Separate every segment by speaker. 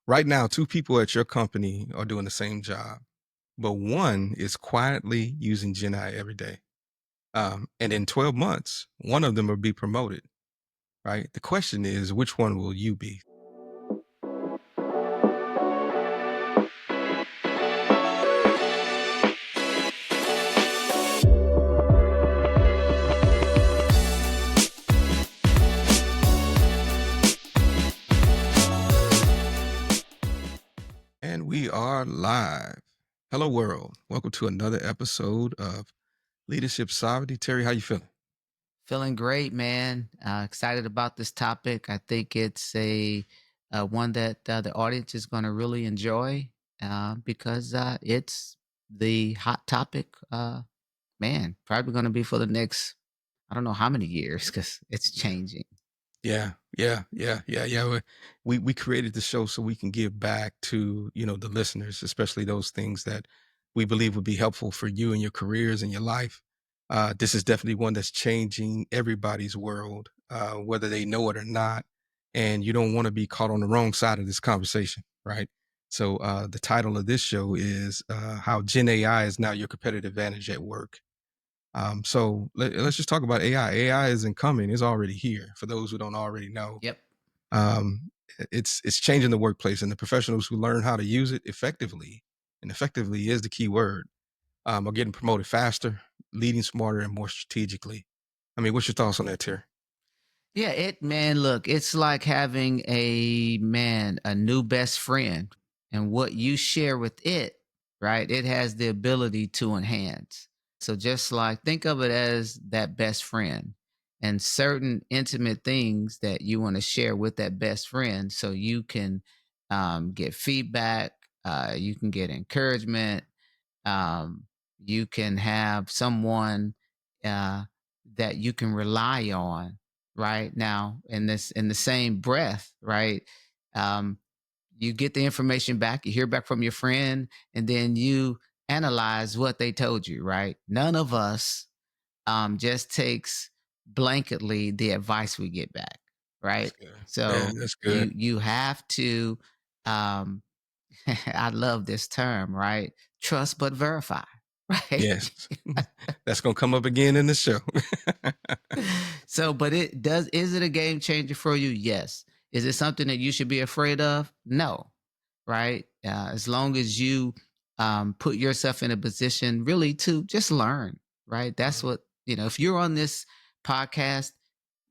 Speaker 1: Right now, two people at your company are doing the same job, but one is quietly using Gen AI every day. And in 12 months, one of them will be promoted, right? The question is, which one will you be? And we are live. Hello, world. Welcome to another episode of Leadership Sovereignty. Terry, how you feeling?
Speaker 2: Feeling great, man. Excited about this topic. I think it's a one that the audience is going to really enjoy because it's the hot topic. Man, probably going to be for the next I don't know how many years because it's changing.
Speaker 1: Yeah. We created the show so we can give back to the listeners, especially those things that we believe would be helpful for you and your careers and your life. This is definitely one that's changing everybody's world, whether they know it or not. And you don't want to be caught on the wrong side of this conversation, right? So the title of this show is how Gen AI is now your competitive advantage at work. So let's just talk about AI. AI isn't coming; it's already here. For those who don't already know,
Speaker 2: Yep.
Speaker 1: um, it's changing the workplace, and the professionals who learn how to use it effectively, and effectively is the key word, are getting promoted faster, leading smarter, and more strategically. I mean, what's your thoughts on that, Terry?
Speaker 2: Yeah, man, look, it's like having a new best friend. And what you share with it, right? It has the ability to enhance. So just like think of it as that best friend and certain intimate things that you want to share with that best friend so you can get feedback, you can get encouragement, you can have someone uh, that you can rely on right now in the same breath, right? um, you get the information back, you hear back from your friend, and then you analyze what they told you, right? None of us just takes blanketly the advice we get back,
Speaker 1: That's
Speaker 2: right?
Speaker 1: good. Yeah,
Speaker 2: So
Speaker 1: that's good.
Speaker 2: you have to um, I love this term, right? Trust but verify, right?
Speaker 1: Yes, that's gonna come up again in the show.
Speaker 2: So, but is it a game changer for you? Yes. Is it something that you should be afraid of? No, right? As long as you put yourself in a position really to just learn, right? That's
Speaker 1: Mhm.
Speaker 2: what, if you're on this podcast,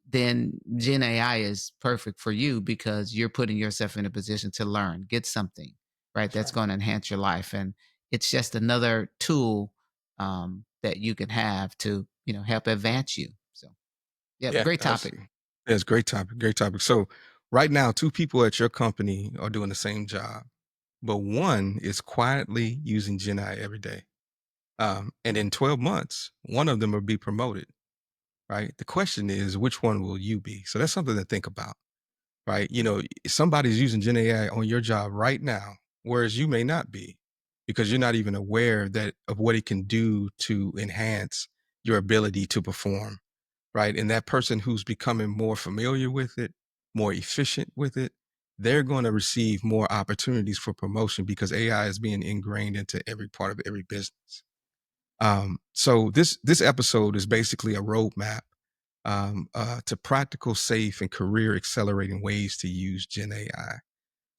Speaker 2: then Gen AI is perfect for you because you're putting yourself in a position to learn, get something, right?
Speaker 1: That's
Speaker 2: That's
Speaker 1: right.
Speaker 2: going to enhance your life. And it's just another tool that you can have to, help advance you. So, yeah,
Speaker 1: Yeah,
Speaker 2: great topic.
Speaker 1: that's great topic. Great topic. So right now, two people at your company are doing the same job, but one is quietly using Gen AI every day. And in 12 months, one of them will be promoted, right? The question is, which one will you be? So that's something to think about, right? Somebody's using Gen AI on your job right now, whereas you may not be because you're not even aware that of what it can do to enhance your ability to perform, right? And that person who's becoming more familiar with it, more efficient with it, they're going to receive more opportunities for promotion because AI is being ingrained into every part of every business. So this episode is basically a roadmap to practical, safe, and career accelerating ways to use Gen AI.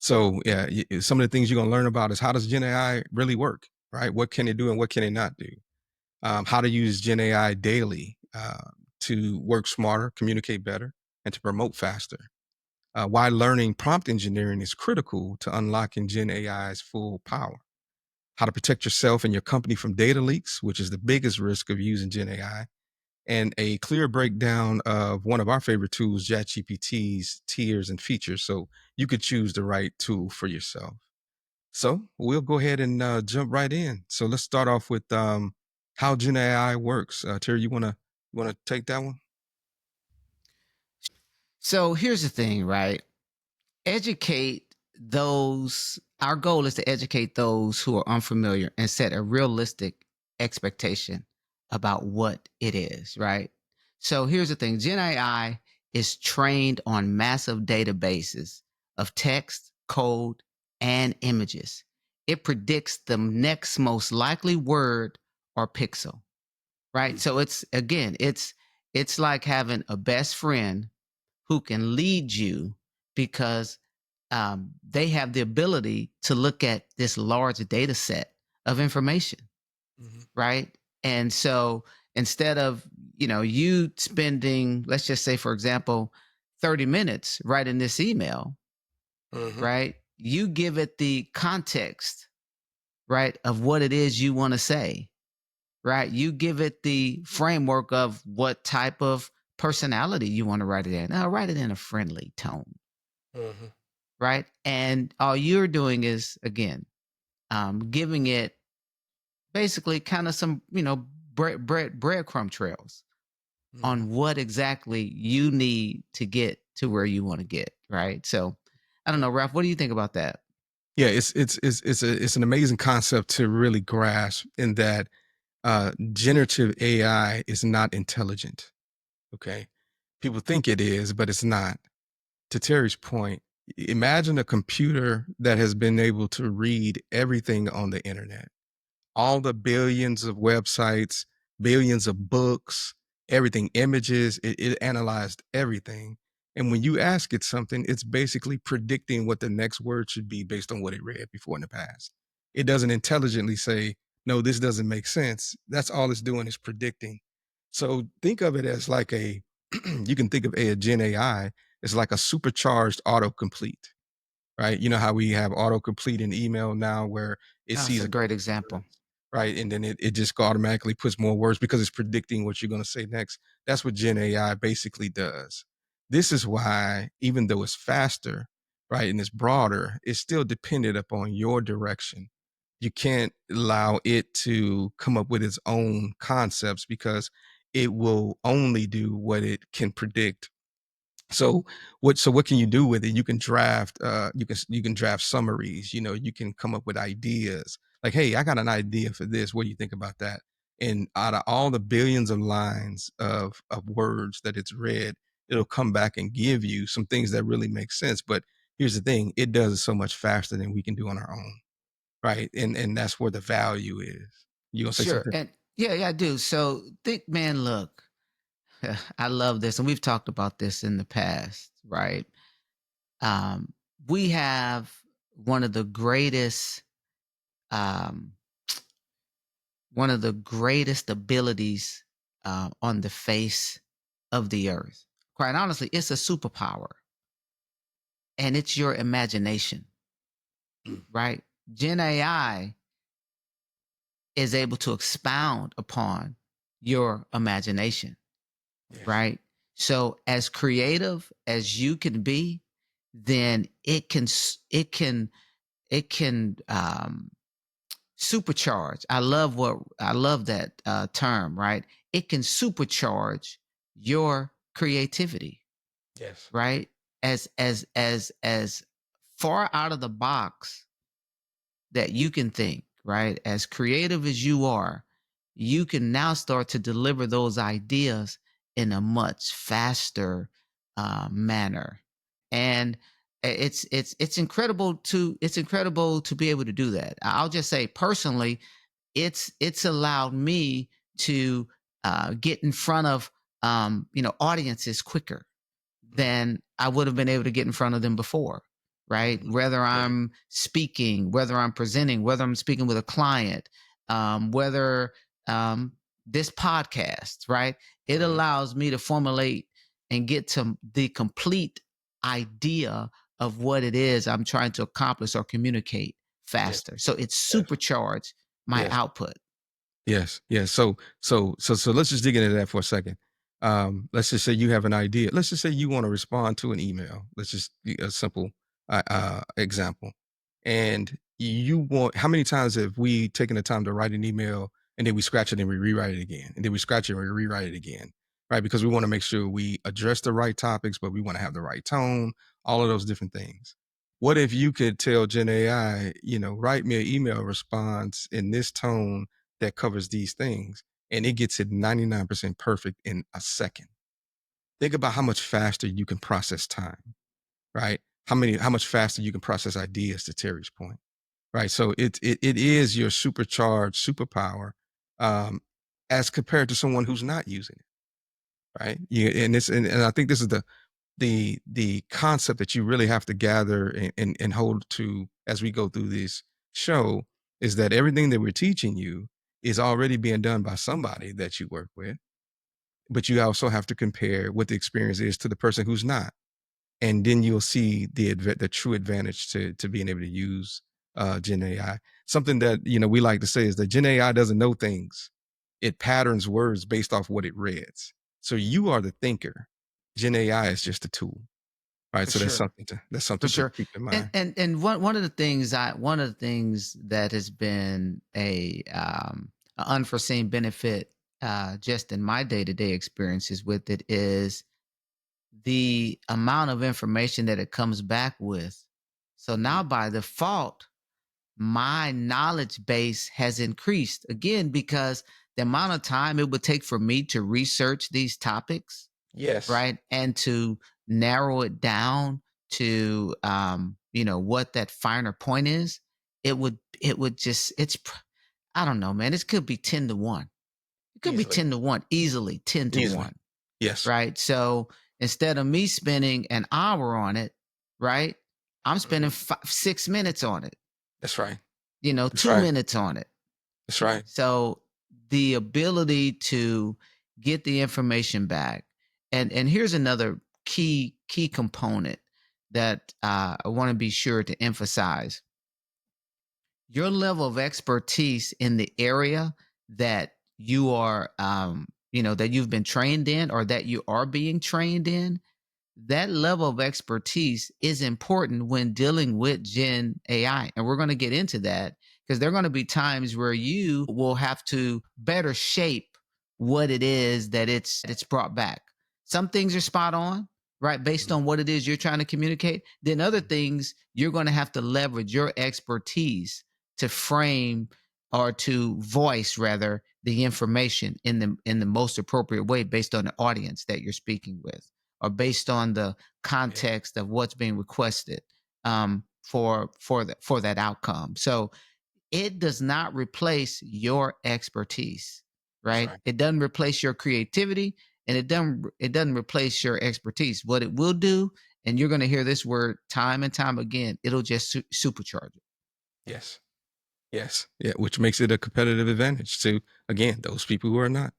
Speaker 1: So yeah, some of the things you're going to learn about is how does Gen AI really work, right? What can it do and what can it not do? How to use Gen AI daily to work smarter, communicate better, and to promote faster. Why learning prompt engineering is critical to unlocking Gen AI's full power. How to protect yourself and your company from data leaks, which is the biggest risk of using Gen AI, and a clear breakdown of one of our favorite tools, ChatGPT's tiers and features, so you could choose the right tool for yourself. So we'll go ahead and jump right in. So let's start off with how Gen AI works. Terry, you wanna take that one?
Speaker 2: So here's the thing, right? Educate those, our goal is to educate those who are unfamiliar and set a realistic expectation about what it is, right? So here's the thing, Gen AI is trained on massive databases of text, code, and images. It predicts the next most likely word or pixel, right?
Speaker 1: Mhm.
Speaker 2: So it's again, it's like having a best friend who can lead you because they have the ability to look at this large data set of information,
Speaker 1: Mhm.
Speaker 2: right? And so instead of you spending, let's just say for example, 30 minutes writing this email,
Speaker 1: Mhm.
Speaker 2: right? You give it the context, right, of what it is you want to say, right? You give it the framework of what type of personality you want to write it in. Now, write it in a friendly tone,
Speaker 1: Mhm.
Speaker 2: right? And all you're doing is, again, giving it basically kind of some, breadcrumb trails
Speaker 1: Mhm.
Speaker 2: on what exactly you need to get to where you want to get, right? So, I don't
Speaker 1: Yeah.
Speaker 2: know, Ralph, what do you think about that?
Speaker 1: Yeah, it's an amazing concept to really grasp in that generative AI is not intelligent. Okay. People think it is, but it's not. To Terry's point, imagine a computer that has been able to read everything on the internet, all the billions of websites, billions of books, everything, images, it analyzed everything. And when you ask it something, it's basically predicting what the next word should be based on what it read before in the past. It doesn't intelligently say, no, this doesn't make sense. That's all it's doing is predicting. So think of it as like you can think of a Gen AI as like a supercharged autocomplete, right? You know how we have autocomplete in email now where it
Speaker 2: That's
Speaker 1: sees
Speaker 2: a
Speaker 1: a bunch
Speaker 2: great
Speaker 1: of
Speaker 2: example.
Speaker 1: words, right? And then it just automatically puts more words because it's predicting what you're going to say next. That's what Gen AI basically does. This is why, even though it's faster, right, and it's broader, it's still dependent upon your direction. You can't allow it to come up with its own concepts because it will only do what it can predict. So what can you do with it? You can draft you can draft summaries, you can come up with ideas. Like, hey, I got an idea for this. What do you think about that? And out of all the billions of lines of words that it's read, it'll come back and give you some things that really make sense. But here's the thing, it does it so much faster than we can do on our own. Right. And that's where the value is. You gonna say
Speaker 2: Sure.
Speaker 1: something?
Speaker 2: And yeah, I do. So think, man, look, I love this. And we've talked about this in the past, right? Um, we have one of the greatest, um, one of the greatest abilities on the face of the earth. Quite honestly, it's a superpower and it's your imagination,
Speaker 1: Mm.
Speaker 2: right? Gen AI is able to expound upon your imagination,
Speaker 1: Yes.
Speaker 2: right? So as creative as you can be, then it can supercharge. I love that term, right? It can supercharge your creativity,
Speaker 1: Yes.
Speaker 2: right? As far out of the box that you can think, right? As creative as you are, you can now start to deliver those ideas in a much faster manner, and it's incredible to be able to do that. I'll just say personally, it's allowed me to get in front of audiences quicker
Speaker 1: Mhm.
Speaker 2: than I would have been able to get in front of them before, right?
Speaker 1: Mhm.
Speaker 2: Whether
Speaker 1: Yeah.
Speaker 2: I'm speaking, whether I'm presenting, whether I'm speaking with a client, whether um, this podcast, right? It
Speaker 1: Mhm.
Speaker 2: allows me to formulate and get to the complete idea of what it is I'm trying to accomplish or communicate
Speaker 1: Yes.
Speaker 2: faster. So it's
Speaker 1: Yes.
Speaker 2: supercharged my
Speaker 1: Yes.
Speaker 2: output.
Speaker 1: Yes, yes. So let's just dig into that for a second. Let's just say you have an idea. Let's just say you want to respond to an email. Let's just a simple example. And you want how many times have we taken the time to write an email and then we scratch it and we rewrite it again, and then we scratch it and we rewrite it again, right? Because we want to make sure we address the right topics, but we want to have the right tone, all of those different things. What if you could tell Gen AI, write me an email response in this tone that covers these things, and it gets it 99% perfect in a second. Think about how much faster you can process time, right? how much faster you can process ideas, to Terry's point, right? So it is your supercharged superpower, um, as compared to someone who's not using it, right? And I think this is the concept that you really have to gather and hold to as we go through this show, is that everything that we're teaching you is already being done by somebody that you work with, but you also have to compare what the experience is to the person who's not, and then you'll see the true advantage to being able to use Gen AI. Something that we like to say is that Gen AI doesn't know things; it patterns words based off what it reads. So you are the thinker. Gen AI is just a tool, right?
Speaker 2: For
Speaker 1: So
Speaker 2: sure.
Speaker 1: that's
Speaker 2: For
Speaker 1: something to
Speaker 2: sure.
Speaker 1: keep in
Speaker 2: And
Speaker 1: mind.
Speaker 2: one of the things that has been a unforeseen benefit just in my day-to-day experiences with it is the amount of information that it comes back with. So
Speaker 1: Mm.
Speaker 2: now by default, my knowledge base has increased again because the amount of time it would take for me to research these topics,
Speaker 1: Yes,
Speaker 2: right? And to narrow it down to what that finer point is, it would just I don't know, man. It could be 10 to 1. It could be
Speaker 1: easily,
Speaker 2: 10 to 1, easily 10 to
Speaker 1: easily.
Speaker 2: 1,
Speaker 1: Yes.
Speaker 2: right? So instead of me spending an hour on it, right? I'm spending
Speaker 1: Mhm.
Speaker 2: 6 minutes on it,
Speaker 1: That's right. That's
Speaker 2: 2
Speaker 1: right.
Speaker 2: minutes on it.
Speaker 1: That's right.
Speaker 2: So the ability to get the information back, and here's another key component that I want to be sure to emphasize: your level of expertise in the area that you are, that you've been trained in, or that you are being trained in. That level of expertise is important when dealing with Gen AI. And we're going to get into that because there are going to be times where you will have to better shape what it is that it's brought back. Some things are spot on, right? Based
Speaker 1: Mhm.
Speaker 2: on what it is you're trying to communicate. Then other
Speaker 1: Mhm.
Speaker 2: things you're going to have to leverage your expertise to frame, or to voice rather, the information in the most appropriate way based on the audience that you're speaking with, or based on the
Speaker 1: Yeah.
Speaker 2: context of what's being requested for that outcome. So it does not replace your expertise,
Speaker 1: That's
Speaker 2: right?
Speaker 1: right.
Speaker 2: It doesn't replace your creativity, and it doesn't replace your expertise. What it will do, and you're going to hear this word time and time again, it'll just supercharge it.
Speaker 1: Yes. Yes. Yeah. Which makes it a competitive advantage to, again, those people who are not,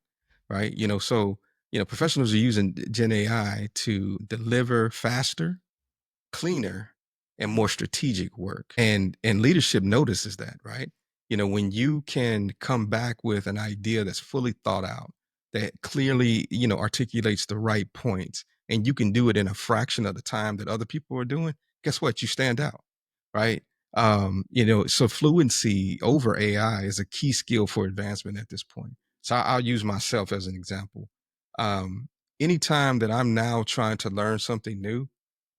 Speaker 1: right? So professionals are using Gen AI to deliver faster, cleaner, and more strategic work. And leadership notices that, right? When you can come back with an idea that's fully thought out, that clearly, articulates the right points, and you can do it in a fraction of the time that other people are doing, guess what? You stand out, right? So fluency over AI is a key skill for advancement at this point. So I'll use myself as an example. Um, Anytime that I'm now trying to learn something new,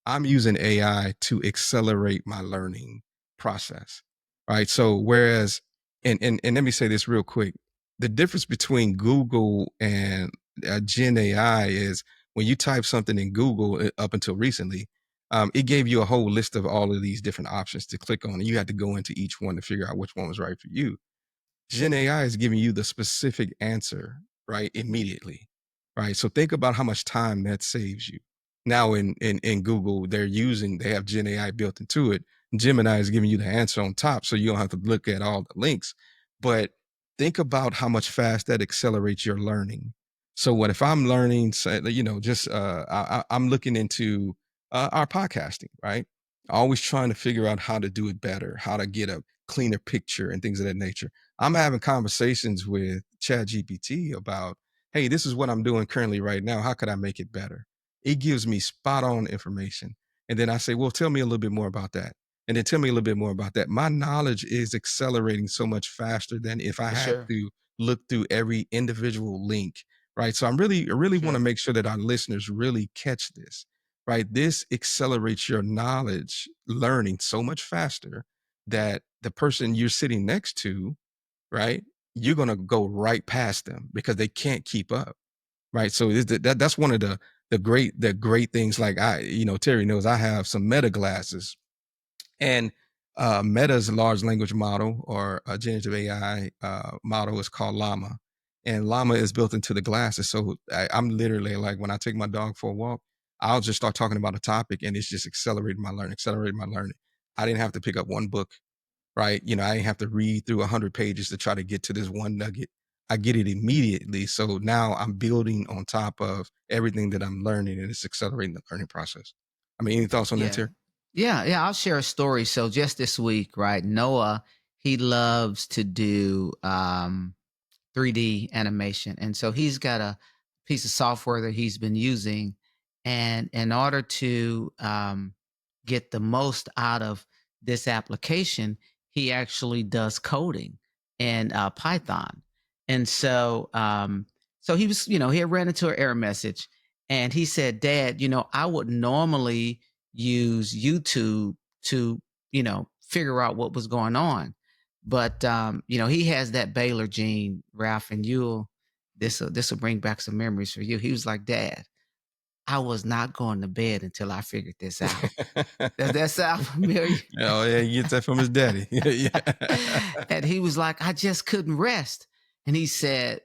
Speaker 1: I'm using AI to accelerate my learning process, right? So whereas, and let me say this real quick, the difference between Google and Gen AI is when you type something in Google up until recently, it gave you a whole list of all of these different options to click on, and you had to go into each one to figure out which one was right for you. Gen AI is giving you the specific answer, right, immediately, right? So think about how much time that saves you. Now in Google, they have Gen AI built into it. Gemini is giving you the answer on top, so you don't have to look at all the links. But think about how much fast that accelerates your learning. So what if I'm learning, say, just I'm looking into our podcasting, right? Always trying to figure out how to do it better, how to get a cleaner picture and things of that nature. I'm having conversations with ChatGPT about, hey, this is what I'm doing currently right now. How could I make it better? It gives me spot on information. And then I say, well, tell me a little bit more about that. And then tell me a little bit more about that. My knowledge is accelerating so much faster than if I
Speaker 2: For
Speaker 1: had
Speaker 2: sure.
Speaker 1: to look through every individual link. Right. So I really want to
Speaker 2: Sure.
Speaker 1: make sure that our listeners really catch this. Right. This accelerates your knowledge learning so much faster that the person you're sitting next to, right? You're gonna go right past them because they can't keep up, right? So that's one of the great things like Terry knows I have some Meta glasses, and Meta's large language model or a generative AI model is called Llama, and Llama is built into the glasses. So I'm literally like when I take my dog for a walk, I'll just start talking about a topic, and it's just accelerating my learning, accelerating my learning. I didn't have to pick up one book, right? I didn't have to read through 100 pages to try to get to this one nugget. I get it immediately. So now I'm building on top of everything that I'm learning, and it's accelerating the learning process. I mean, any thoughts on that,
Speaker 2: Yeah.
Speaker 1: Terry?
Speaker 2: Yeah. I'll share a story. So just this week, right? Noah, he loves to do 3D animation. And so he's got a piece of software that he's been using. And in order to get the most out of this application, he actually does coding in Python. And so he was, he had ran into an error message and he said, Dad, I would normally use YouTube to, figure out what was going on. But he has that Baylor gene, Ralph, and you'll this will bring back some memories for you. He was like, Dad, I was not going to bed until I figured this out. Does that sound familiar?
Speaker 1: Oh, yeah, he gets that from his daddy. Yeah.
Speaker 2: And he was like, I just couldn't rest. And he said,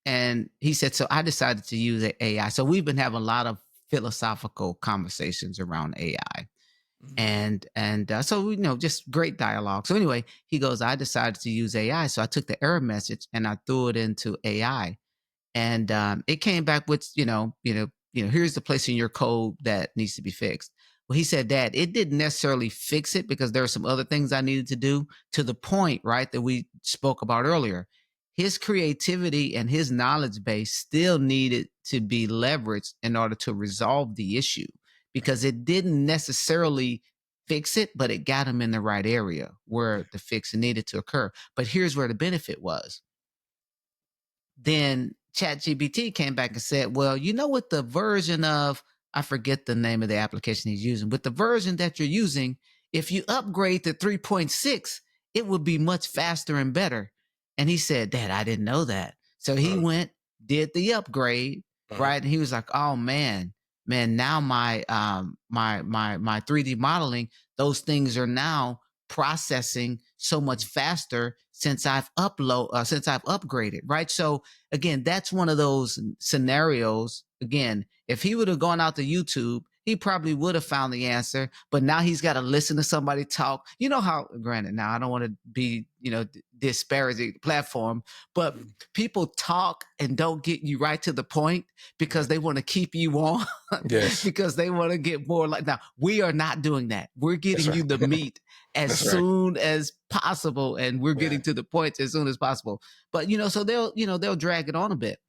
Speaker 2: so I decided to use AI. So we've been having a lot of philosophical conversations around AI.
Speaker 1: Mhm,
Speaker 2: And so just great dialogue. So anyway, he goes, I decided to use AI. So I took the error message and I threw it into AI, and it came back with here's the place in your code that needs to be fixed. Well, he said, Dad, it didn't necessarily fix it because there are some other things I needed to do, to the point, right, that we spoke about earlier. His creativity and his knowledge base still needed to be leveraged in order to resolve the issue,
Speaker 1: right.
Speaker 2: because it didn't necessarily fix it, but it got him in the right area
Speaker 1: Yeah.
Speaker 2: where the fix needed to occur. But here's where the benefit was. Then ChatGPT came back and said, well, with the version of, I forget the name of the application he's using, but the version that you're using, if you upgrade to 3.6, it would be much faster and better. And he said, Dad, I didn't know that. So he
Speaker 1: Uh,
Speaker 2: went, did the upgrade,
Speaker 1: uh,
Speaker 2: right? And he was like, oh man, now my 3D modeling, those things are now processing so much faster since I've upgraded, right? So again, that's one of those scenarios. Again, if he would have gone out to YouTube, he probably would have found the answer, but now he's got to listen to somebody talk. You know how, granted, now I don't want to be, disparaging the platform, but
Speaker 1: mhm.
Speaker 2: people talk and don't get you right to the point
Speaker 1: Yeah.
Speaker 2: because they want to keep you on,
Speaker 1: Yes.
Speaker 2: because they want to get more like, now we are not doing that. We're
Speaker 1: That's
Speaker 2: getting
Speaker 1: right.
Speaker 2: you the meat as
Speaker 1: That's right.
Speaker 2: soon as possible, and we're
Speaker 1: Yeah.
Speaker 2: getting to the point as soon as possible. But so they'll drag it on a bit.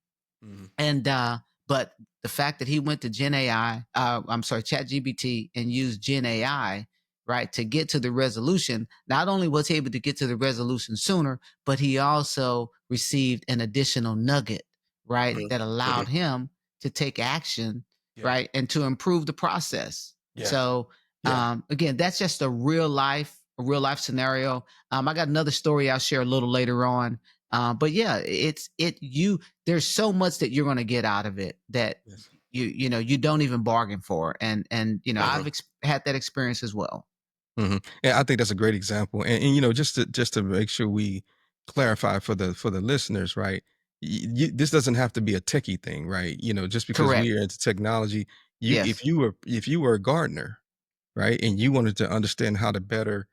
Speaker 1: Mhm.
Speaker 2: And but the fact that he went to Gen AI, I'm sorry, Chat GBT, and used Gen AI, right, to get to the resolution, not only was he able to get to the resolution sooner, but he also received an additional nugget, right,
Speaker 1: Mhm.
Speaker 2: that allowed
Speaker 1: Mhm.
Speaker 2: him to take action,
Speaker 1: Yeah.
Speaker 2: right, and to improve the process.
Speaker 1: Yeah.
Speaker 2: So
Speaker 1: Yeah.
Speaker 2: again, that's just a real life scenario. I got another story I'll share a little later on. But yeah, there's so much that you're going to get out of it that
Speaker 1: Yes.
Speaker 2: you don't even bargain for. And
Speaker 1: Uh-huh.
Speaker 2: I've had that experience as well.
Speaker 1: Mhm. Yeah, I think that's a great example, and just to make sure we clarify for the listeners, right? This doesn't have to be a techie thing, right? Just because we
Speaker 2: Correct.
Speaker 1: are into technology, you
Speaker 2: Yes.
Speaker 1: if you were a gardener, right, and you wanted to understand how to better,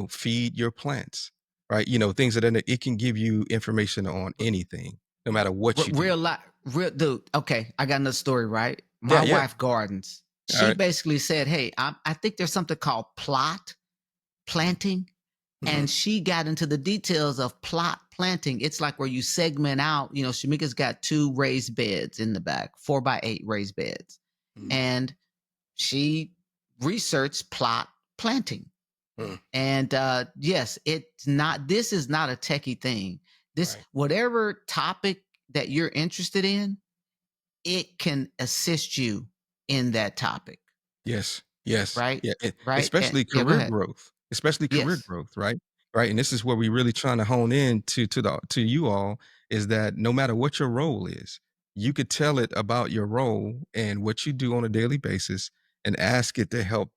Speaker 1: feed your plants, right? Things that it can give you information on anything, no matter what you do.
Speaker 2: Real life, real dude. Okay, I got another story. Right,
Speaker 1: Yeah,
Speaker 2: my
Speaker 1: yeah.
Speaker 2: wife gardens.
Speaker 1: All
Speaker 2: She
Speaker 1: right.
Speaker 2: basically said, "Hey, I think there's something called plot planting."
Speaker 1: Mhm.
Speaker 2: And she got into the details of plot planting. It's like where you segment out. Shamika's got two raised beds in the back, 4x8 raised beds,
Speaker 1: Mhm.
Speaker 2: and she researched plot planting.
Speaker 1: Mhm.
Speaker 2: And yes, it's not. This is not a techie thing. This,
Speaker 1: Right.
Speaker 2: whatever topic that you're interested in, it can assist you in that topic,
Speaker 1: Yes, yes,
Speaker 2: right?
Speaker 1: yeah,
Speaker 2: Right? And
Speaker 1: especially
Speaker 2: yeah, go
Speaker 1: career
Speaker 2: ahead.
Speaker 1: growth, especially career
Speaker 2: Yes.
Speaker 1: growth, right? Right, and this is where we really trying to hone in to you all is that no matter what your role is, you could tell it about your role and what you do on a daily basis and ask it to help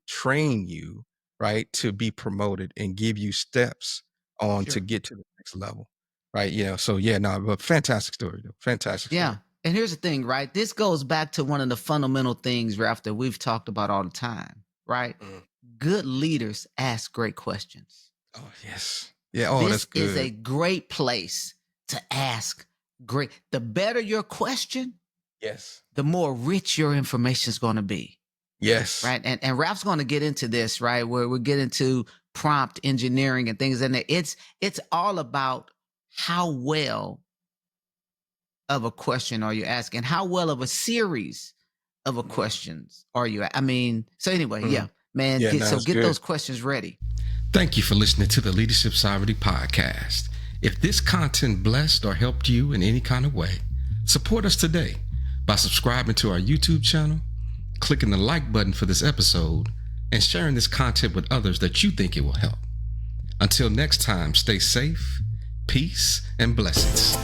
Speaker 1: train you, right, to be promoted and give you steps on to
Speaker 2: Sure.
Speaker 1: get to the next level. Right. So yeah, no, but fantastic story though. Fantastic
Speaker 2: Yeah.
Speaker 1: story.
Speaker 2: And here's the thing, right? This goes back to one of the fundamental things, Ralph, that we've talked about all the time, right?
Speaker 1: Mm.
Speaker 2: Good leaders ask great questions.
Speaker 1: Oh yes. Yeah. Oh, that's
Speaker 2: This is a
Speaker 1: good.
Speaker 2: great place to ask great. The better your question,
Speaker 1: Yes.
Speaker 2: the more rich your information is going to be,
Speaker 1: Yes.
Speaker 2: right? And Ralph's going to get into this, right? Where we're getting to prompt engineering and things, and it's all about how well of a question are you asking? How well of a series of a
Speaker 1: Mm.
Speaker 2: questions are you? I mean, so anyway,
Speaker 1: Mm.
Speaker 2: yeah, man,
Speaker 1: Yeah, no, it's
Speaker 2: get
Speaker 1: good.
Speaker 2: those questions ready.
Speaker 3: Thank you for listening to the Leadership Sovereignty Podcast. If this content blessed or helped you in any kind of way, support us today by subscribing to our YouTube channel, clicking the like button for this episode, and sharing this content with others that you think it will help. Until next time, stay safe, peace, and blessings.